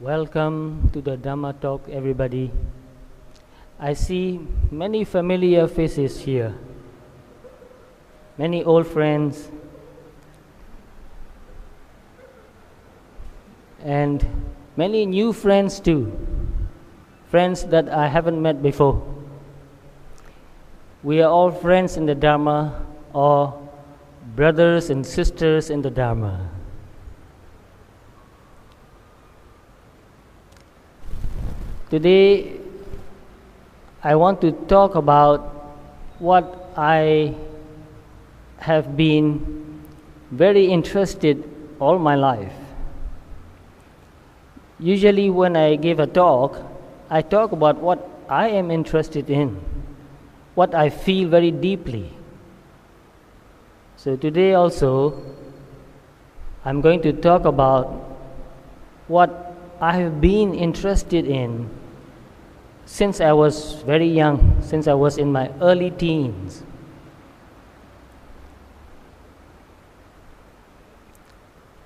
Welcome to the Dhamma talk, everybody. I see many familiar faces here, many old friends, and many new friends too, friends that I haven't met before. We are all friends in the Dharma, or brothers and sisters in the Dharma. Today, I want to talk about what I have been very interested all my life. Usually when I give a talk, I talk about what I am interested in, what I feel very deeply. So today also, I'm going to talk about what I have been interested in since I was very young, since I was in my early teens.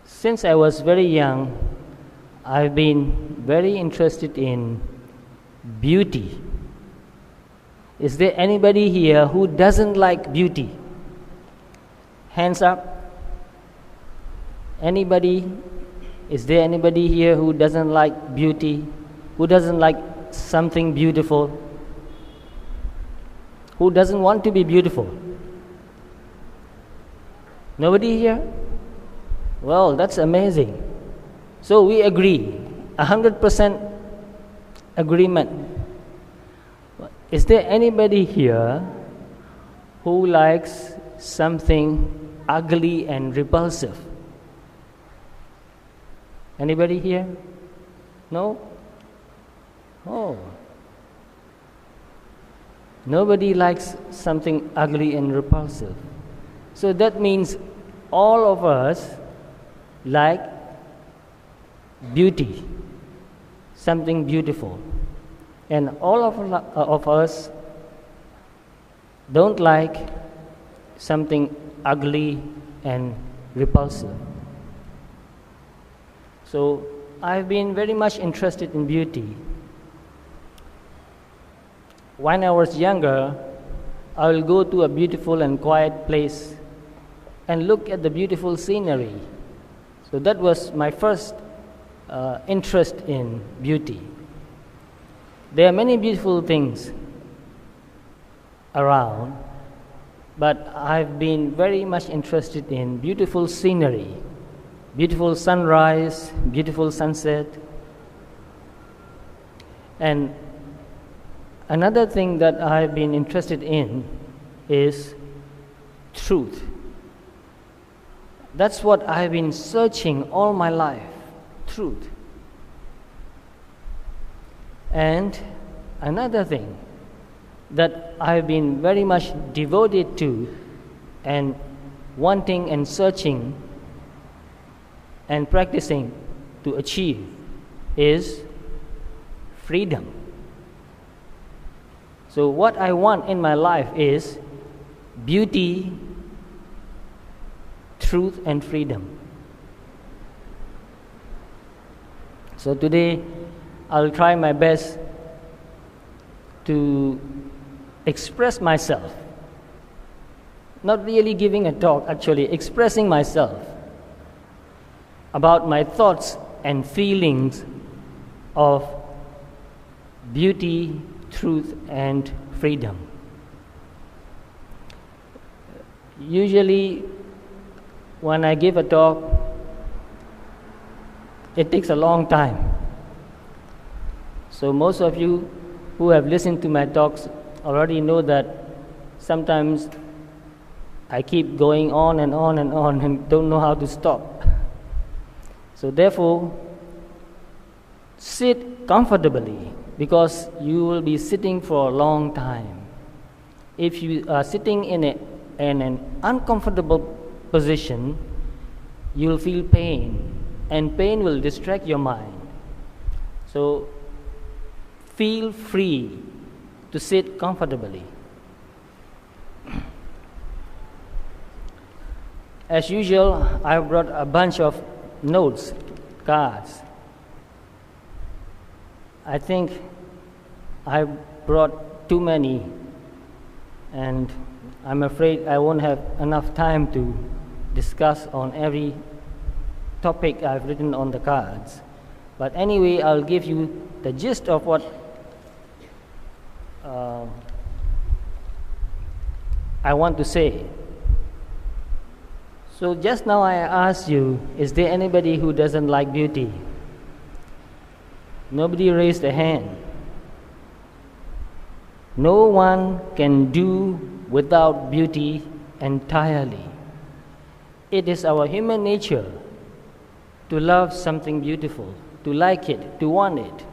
Since I was very young, I've been very interested in beauty. Is there anybody here who doesn't like beauty? Hands up. Anybody? Is there anybody here who doesn't like beauty? Who doesn't like something beautiful? Who doesn't want to be beautiful? Nobody here? Well, that's amazing. So we agree, 100% agreement. Is there anybody here who likes something ugly and repulsive? Anybody here? No? Oh. Nobody likes something ugly and repulsive. So that means all of us like beauty, something beautiful. And all of us don't like something ugly and repulsive. So I've been very much interested in beauty. When I was younger, I will go to a beautiful and quiet place and look at the beautiful scenery. So that was my first interest in beauty. There are many beautiful things around, but I've been very much interested in beautiful scenery, beautiful sunrise, beautiful sunset. And another thing that I've been interested in is truth. That's what I've been searching all my life, truth. And another thing that I've been very much devoted to and wanting and searching and practicing to achieve is freedom. So what I want in my life is beauty, truth, and freedom. So today I'll try my best to express myself, not really giving a talk, actually expressing myself about my thoughts and feelings of beauty, truth, and freedom. Usually when I give a talk, it takes a long time. So most of you who have listened to my talks already know that sometimes I keep going on and on and on and don't know how to stop. So therefore, sit comfortably, because you will be sitting for a long time. If you are sitting in an uncomfortable position, you will feel pain, and pain will distract your mind. So feel free to sit comfortably. As usual, I brought a bunch of notes, cards. I think I brought too many, and I'm afraid I won't have enough time to discuss on every topic I've written on the cards. But anyway, I'll give you the gist of what I want to say. So just now I asked you, is there anybody who doesn't like beauty? Nobody raised a hand. No one can do without beauty entirely. It is our human nature to love something beautiful, to like it, to want it.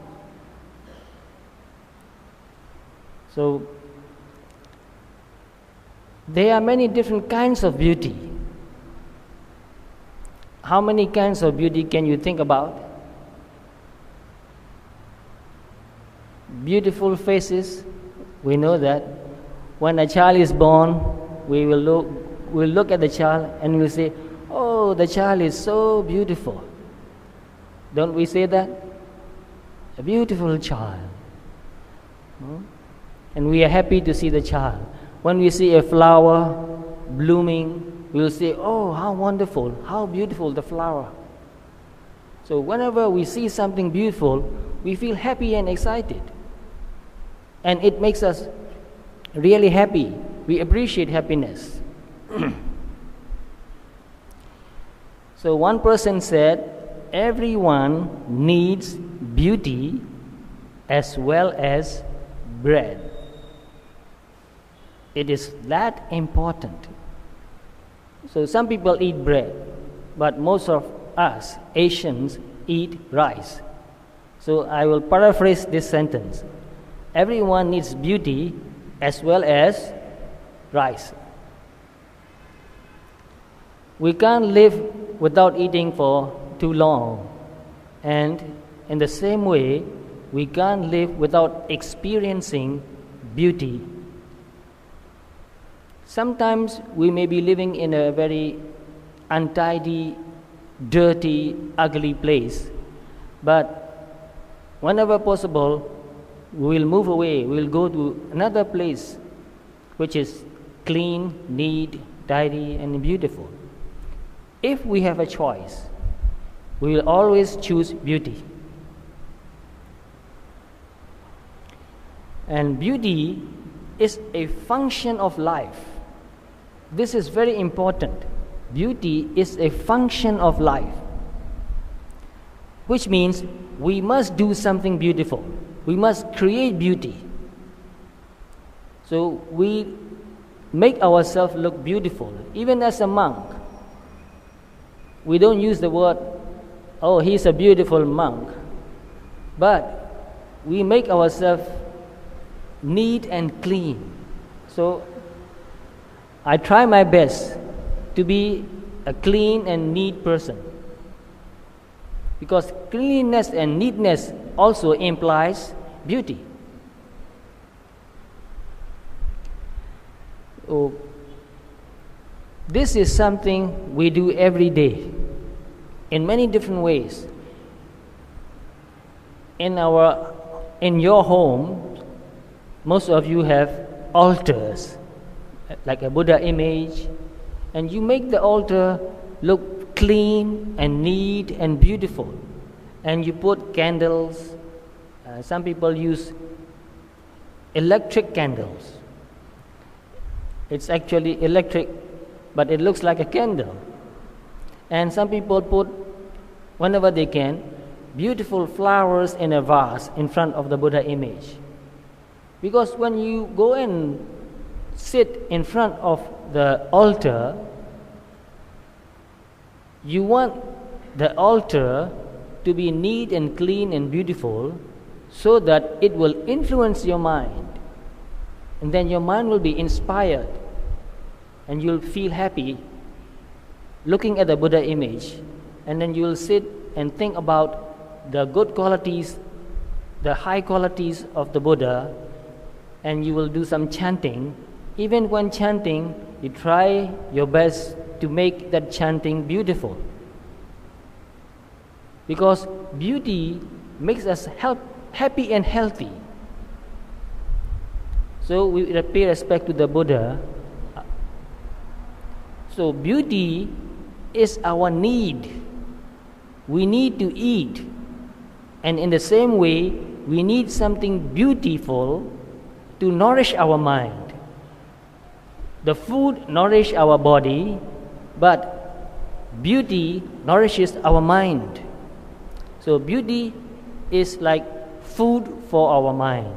So there are many different kinds of beauty. How many kinds of beauty can you think about? Beautiful faces, we know that. When a child is born, we'll look at the child and we'll say, oh, the child is so beautiful. Don't we say that? A beautiful child. And we are happy to see the child. When we see a flower blooming, we'll say, oh, how wonderful, how beautiful the flower. So whenever we see something beautiful, we feel happy and excited. And it makes us really happy. We appreciate happiness. So one person said, everyone needs beauty as well as bread. It is that important. So some people eat bread, but most of us, Asians, eat rice. So I will paraphrase this sentence. Everyone needs beauty as well as rice. We can't live without eating for too long. And in the same way, we can't live without experiencing beauty. Sometimes we may be living in a very untidy, dirty, ugly place. But whenever possible, we will move away. We will go to another place which is clean, neat, tidy, and beautiful. If we have a choice, we will always choose beauty. And beauty is a function of life. This is very important. Beauty is a function of life, which means we must do something beautiful. We must create beauty. So we make ourselves look beautiful. Even as a monk, we don't use the word, oh, he's a beautiful monk. But we make ourselves neat and clean. So I try my best to be a clean and neat person, because cleanliness and neatness also implies beauty. Oh, this is something we do every day in many different ways. In your home, most of you have altars, like a Buddha image, and you make the altar look clean and neat and beautiful. And you put candles. Some people use electric candles. It's actually electric, but it looks like a candle. And some people put, whenever they can, beautiful flowers in a vase in front of the Buddha image. Because when you go and sit in front of the altar, you want the altar to be neat and clean and beautiful, so that it will influence your mind. And then your mind will be inspired, and you'll feel happy looking at the Buddha image. And then you'll sit and think about the good qualities, the high qualities of the Buddha, and you will do some chanting. Even when chanting, you try your best to make that chanting beautiful. Because beauty makes us happy and healthy. So we pay respect to the Buddha. So beauty is our need. We need to eat. And in the same way, we need something beautiful to nourish our mind. The food nourishes our body, but beauty nourishes our mind. So beauty is like food for our mind.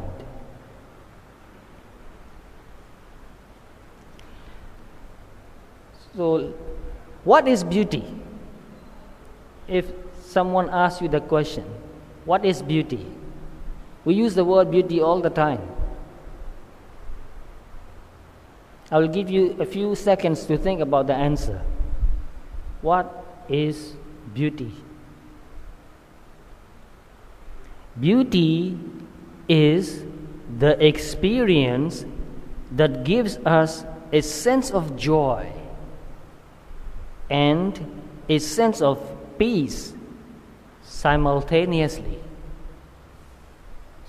So what is beauty? If someone asks you the question, what is beauty? We use the word beauty all the time. I will give you a few seconds to think about the answer. What is beauty? Beauty is the experience that gives us a sense of joy and a sense of peace simultaneously.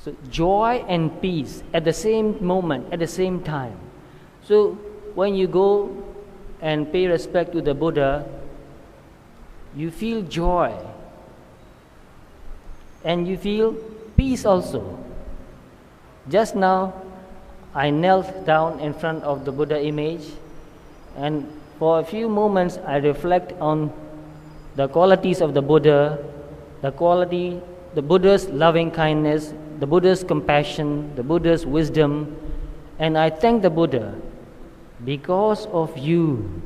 So joy and peace at the same moment, at the same time. So when you go and pay respect to the Buddha, you feel joy and you feel peace also. Just now, I knelt down in front of the Buddha image, and for a few moments I reflect on the qualities of the Buddha, the Buddha's loving kindness, the Buddha's compassion, the Buddha's wisdom, and I thank the Buddha. Because of you,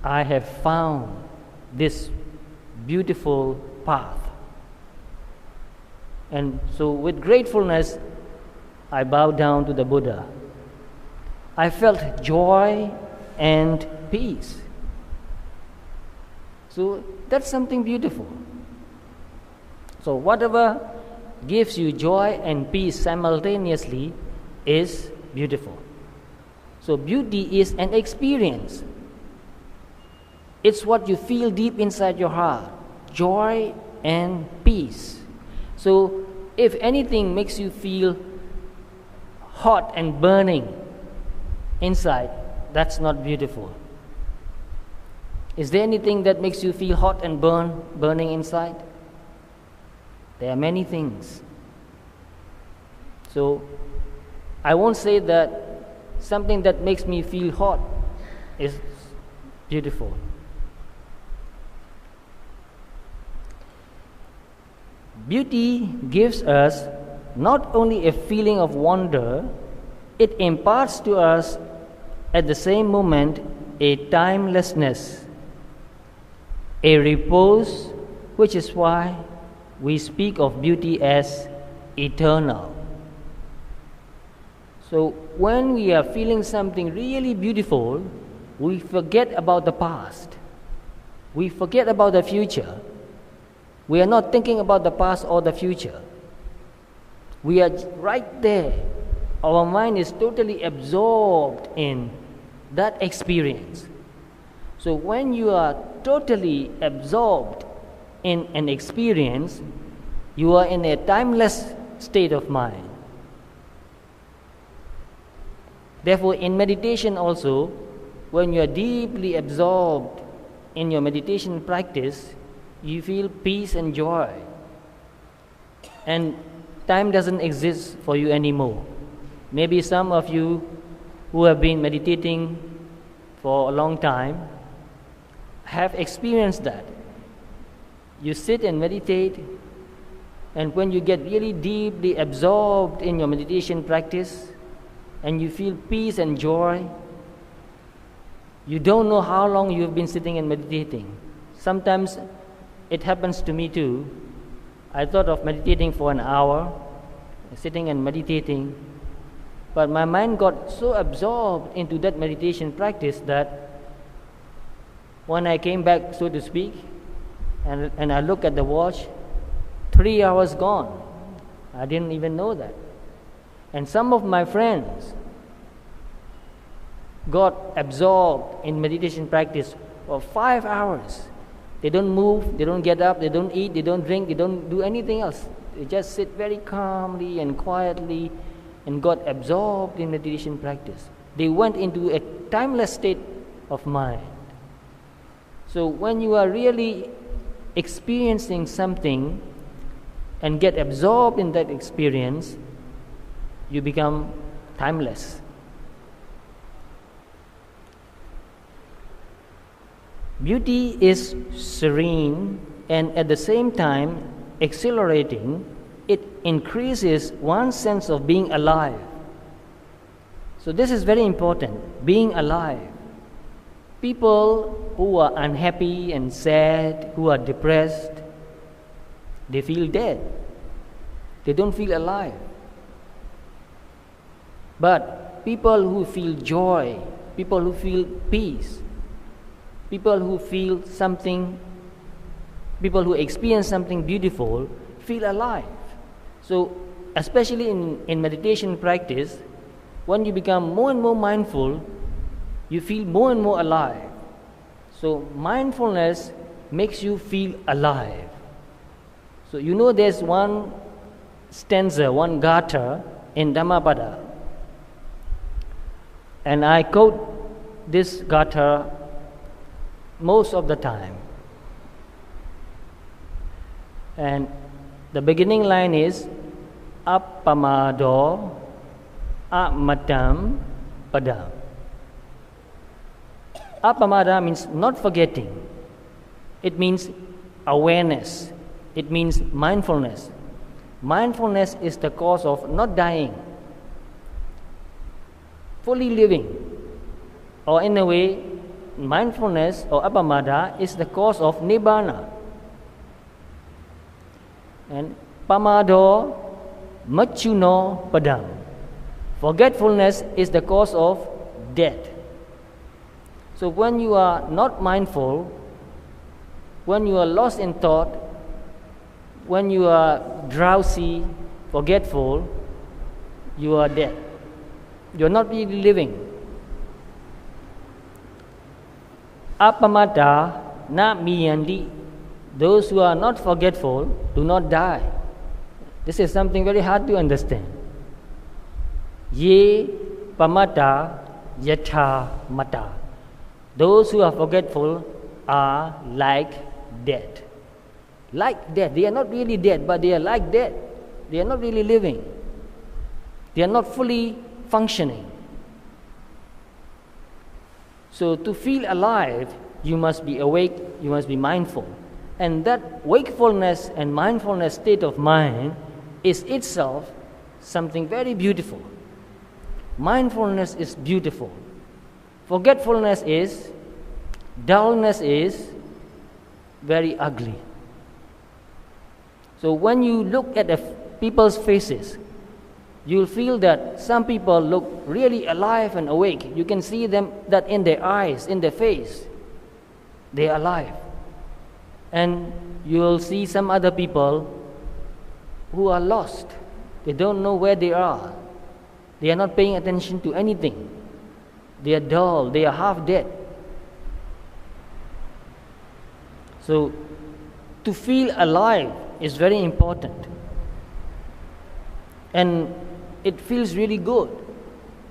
I have found this beautiful path. And so with gratefulness, I bow down to the Buddha. I felt joy and peace. So that's something beautiful. So whatever gives you joy and peace simultaneously is beautiful. So beauty is an experience. It's what you feel deep inside your heart, joy and peace. So if anything makes you feel hot and burning inside, that's not beautiful. Is there anything that makes you feel hot and burning inside? There are many things. So I won't say that something that makes me feel hot is beautiful. Beauty gives us not only a feeling of wonder, it imparts to us at the same moment a timelessness, a repose, which is why we speak of beauty as eternal. So when we are feeling something really beautiful, we forget about the past. We forget about the future. We are not thinking about the past or the future. We are right there. Our mind is totally absorbed in that experience. So when you are totally absorbed in an experience, you are in a timeless state of mind. Therefore, in meditation also, when you are deeply absorbed in your meditation practice, you feel peace and joy. And time doesn't exist for you anymore. Maybe some of you who have been meditating for a long time have experienced that. You sit and meditate, and when you get really deeply absorbed in your meditation practice, and you feel peace and joy, you don't know how long you've been sitting and meditating. Sometimes it happens to me too. I thought of meditating for an hour, sitting and meditating, but my mind got so absorbed into that meditation practice that when I came back, so to speak, and I look at the watch, 3 hours gone. I didn't even know that. And some of my friends got absorbed in meditation practice for 5 hours. They don't move, they don't get up, they don't eat, they don't drink, they don't do anything else. They just sit very calmly and quietly and got absorbed in meditation practice. They went into a timeless state of mind. So when you are really experiencing something and get absorbed in that experience, you become timeless. Beauty is serene and at the same time exhilarating. It increases one's sense of being alive. So this is very important, being alive. People who are unhappy and sad, who are depressed, they feel dead. They don't feel alive. But people who feel joy, people who feel peace, people who feel something, people who experience something beautiful, feel alive. So, especially in meditation practice, when you become more and more mindful, you feel more and more alive. So, mindfulness makes you feel alive. So, you know there's one stanza, one gatha in Dhammapada. And I quote this gatha most of the time. And the beginning line is Appamado Amatam Padam. Appamada means not forgetting. It means awareness. It means mindfulness. Mindfulness is the cause of not dying, fully living. Or in a way, mindfulness or appamada is the cause of nibbana. And pamado machuno padam. Forgetfulness is the cause of death. So when you are not mindful, when you are lost in thought, when you are drowsy, forgetful, you are dead. You are not really living. Appamata na miyandi. Those who are not forgetful do not die. This is something very hard to understand. Ye pamata yatha mata. Those who are forgetful are like dead. Like dead. They are not really dead, but they are like dead. They are not really living. They are not fully functioning. So to feel alive, you must be awake, you must be mindful. And that wakefulness and mindfulness state of mind is itself something very beautiful. Mindfulness is beautiful. Forgetfulness is, dullness is very ugly. So when you look at people's faces, you'll feel that some people look really alive and awake. You can see them that in their eyes, in their face, they are alive. And you will see some other people who are lost. They don't know where they are. They are not paying attention to anything. They are dull. They are half dead. So, to feel alive is very important. And it feels really good.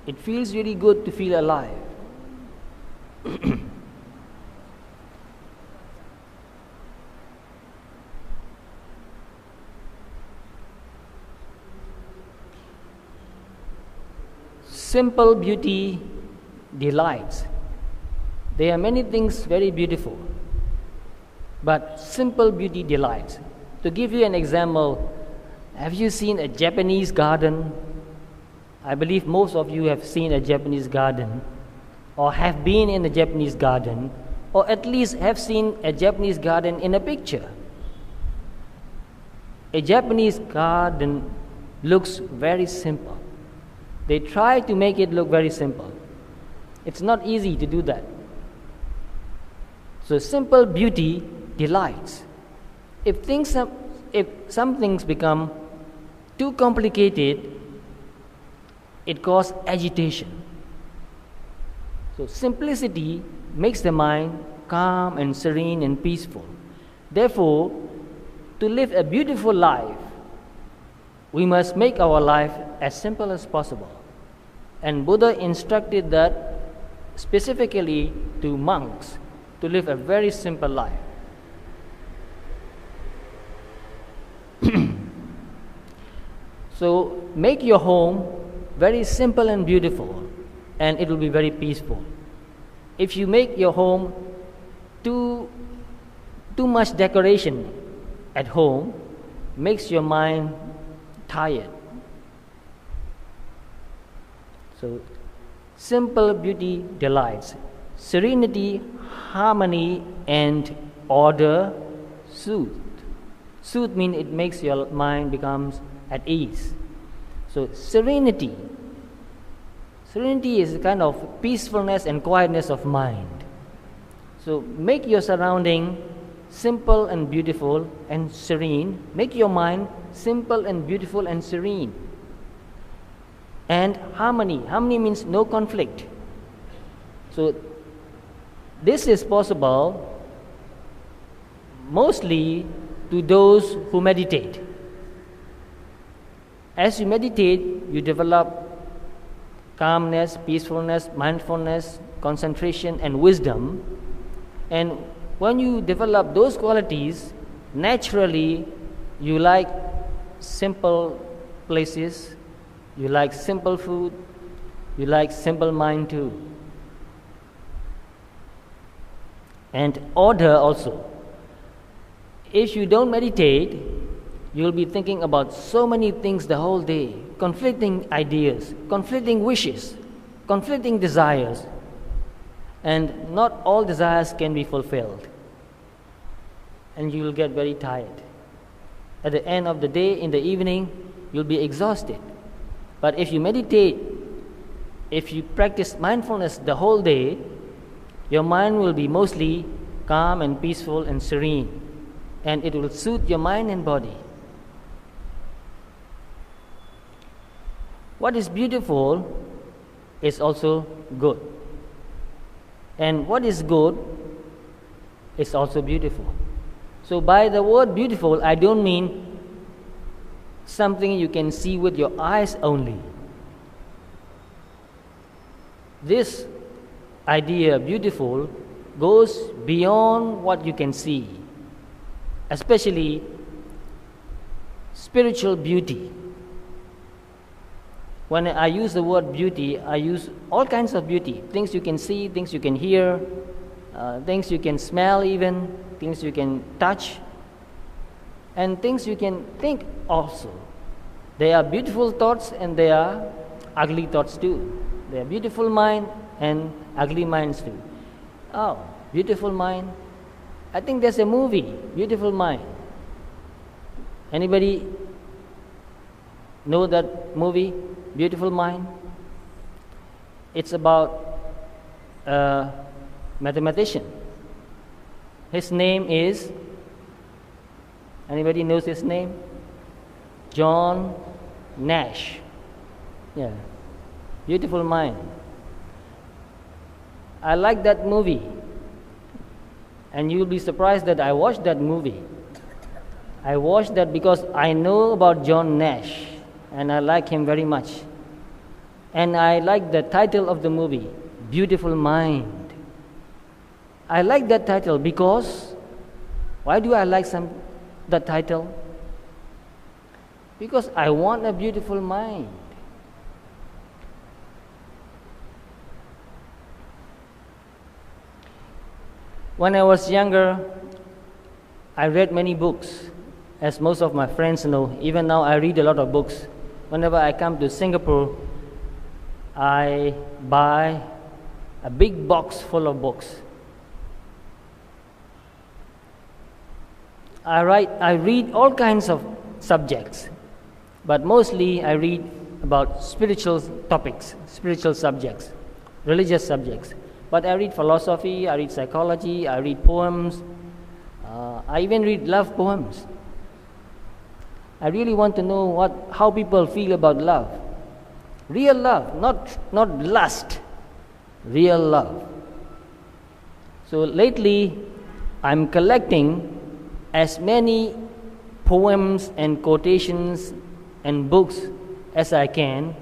It feels really good to feel alive. Simple beauty delights. There are many things very beautiful, but simple beauty delights. To give you an example, have you seen a Japanese garden? I believe most of you have seen a Japanese garden, or have been in a Japanese garden, or at least have seen a Japanese garden in a picture. A Japanese garden looks very simple. They try to make it look very simple. It's not easy to do that. So simple beauty delights. If some things become too complicated, it causes agitation. So simplicity makes the mind calm and serene and peaceful. Therefore, to live a beautiful life, we must make our life as simple as possible. And Buddha instructed that specifically to monks to live a very simple life. So make your home very simple and beautiful, and it will be very peaceful. If you make your home too much decoration at home, makes your mind tired. So simple beauty delights, serenity, harmony, and order soothe. Soothe means it makes your mind becomes at ease. So serenity is a kind of peacefulness and quietness of mind. So make your surrounding simple and beautiful and serene. Make your mind simple and beautiful and serene. And harmony means no conflict. So this is possible mostly to those who meditate. As you meditate, you develop calmness, peacefulness, mindfulness, concentration, and wisdom. And when you develop those qualities, naturally you like simple places, you like simple food, you like simple mind too. And order also. If you don't meditate, you'll be thinking about so many things the whole day, conflicting ideas, conflicting wishes, conflicting desires, and not all desires can be fulfilled. And you will get very tired. At the end of the day, in the evening, you'll be exhausted. But if you meditate, if you practice mindfulness the whole day, your mind will be mostly calm and peaceful and serene, and it will soothe your mind and body. What is beautiful is also good. And what is good is also beautiful. So by the word beautiful, I don't mean something you can see with your eyes only. This idea, beautiful, goes beyond what you can see, especially spiritual beauty. When I use the word beauty, I use all kinds of beauty. Things you can see, things you can hear, things you can smell even, things you can touch, and things you can think also. There are beautiful thoughts and there are ugly thoughts too. There are beautiful mind and ugly minds too. Oh, beautiful mind. I think there's a movie, Beautiful Mind. Anybody know that movie, Beautiful Mind? It's about a mathematician. His name is, anybody knows his name? John Nash. Yeah, Beautiful Mind. I like that movie. And you'll be surprised that I watched that movie. I watched that because I know about John Nash and I like him very much. And I like the title of the movie, Beautiful Mind. I like that title because, why do I like that title? Because I want a beautiful mind. When I was younger, I read many books, as most of my friends know. Even now, I read a lot of books. Whenever I come to Singapore, I buy a big box full of books. I read all kinds of subjects, but mostly I read about spiritual topics, spiritual subjects, religious subjects. But I read philosophy, I read psychology, I read poems, I even read love poems. I really want to know how people feel about love. Real love, not lust, real love. So lately, I'm collecting as many poems and quotations and books as I can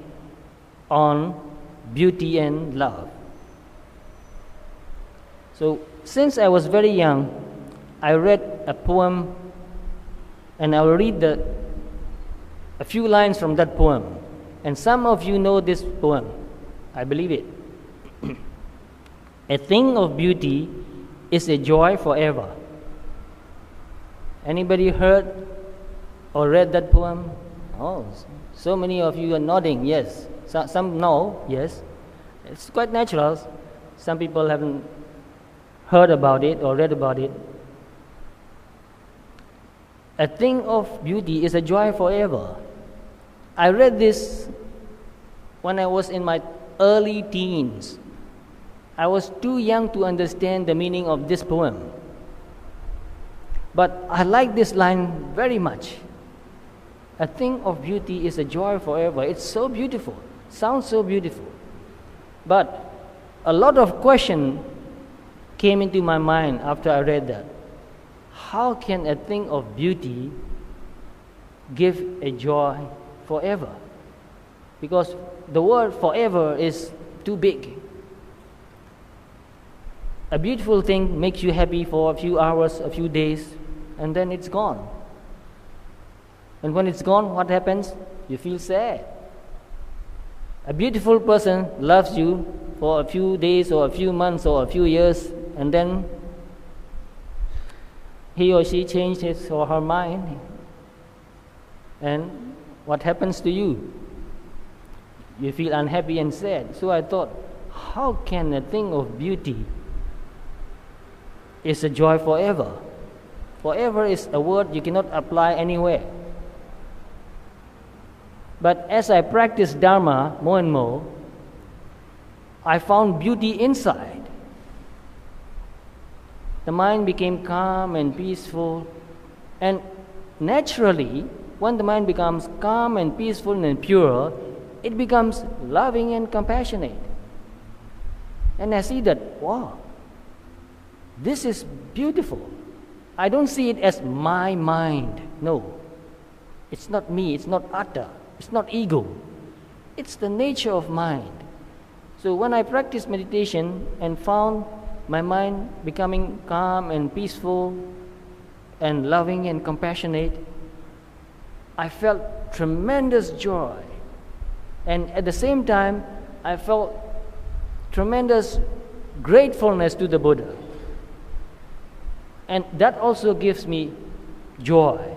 on beauty and love. So since I was very young, I read a poem, and I will read a few lines from that poem. And some of you know this poem. I believe it. A thing of beauty is a joy forever. Anybody heard or read that poem? Oh, so many of you are nodding, yes. Some know, yes. It's quite natural. Some people haven't heard about it or read about it. A thing of beauty is a joy forever. I read this when I was in my early teens. I was too young to understand the meaning of this poem. But I like this line very much. A thing of beauty is a joy forever. It's so beautiful. Sounds so beautiful. But a lot of questions came into my mind after I read that. How can a thing of beauty give a joy forever? Because the word forever is too big. A beautiful thing makes you happy for a few hours, a few days, and then it's gone. And when it's gone, what happens? You feel sad. A beautiful person loves you for a few days or a few months or a few years, and then he or she changed his or her mind. And what happens to you? You feel unhappy and sad. So I thought, how can a thing of beauty is a joy forever? Forever is a word you cannot apply anywhere. But as I practiced Dharma more and more, I found beauty inside. The mind became calm and peaceful. And naturally, when the mind becomes calm and peaceful and pure, it becomes loving and compassionate. And I see that, wow, this is beautiful. I don't see it as my mind. No, it's not me, it's not atta, it's not ego. It's the nature of mind. So when I practiced meditation and found my mind becoming calm and peaceful and loving and compassionate, I felt tremendous joy. And at the same time, I felt tremendous gratefulness to the Buddha. And that also gives me joy.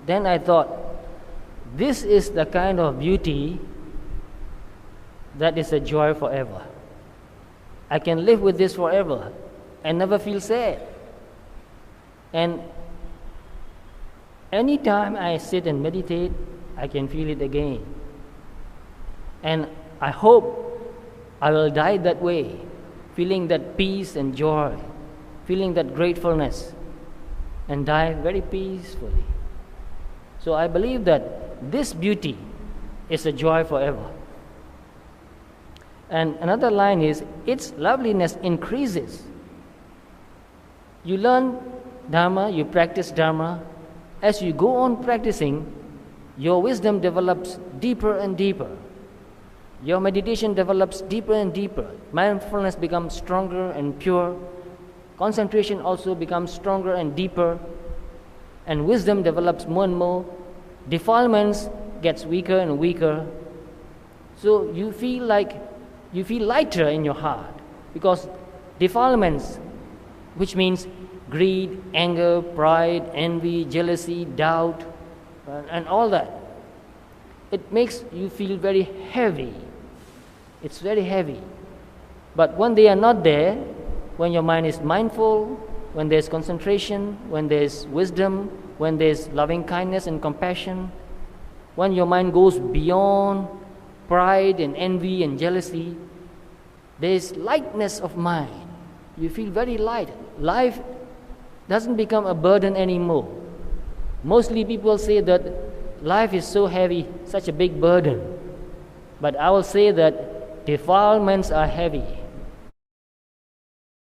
Then I thought, this is the kind of beauty that is a joy forever. I can live with this forever and never feel sad. And anytime I sit and meditate, I can feel it again. And I hope I will die that way, feeling that peace and joy, feeling that gratefulness, and die very peacefully. So I believe that this beauty is a joy forever. And another line is, its loveliness increases. You learn Dharma, you practice Dharma. As you go on practicing, your wisdom develops deeper and deeper. Your meditation develops deeper and deeper. Mindfulness becomes stronger and pure. Concentration also becomes stronger and deeper. And wisdom develops more and more. Defilements gets weaker and weaker. So you feel lighter in your heart, because defilements, which means greed, anger, pride, envy, jealousy, doubt, and all that, it makes you feel very heavy. It's very heavy. But when they are not there, when your mind is mindful, when there's concentration, when there's wisdom, when there's loving kindness and compassion, when your mind goes beyond pride and envy and jealousy, there's lightness of mind. You feel very light. Life doesn't become a burden anymore. Mostly people say that life is so heavy, such a big burden. But I will say that defilements are heavy.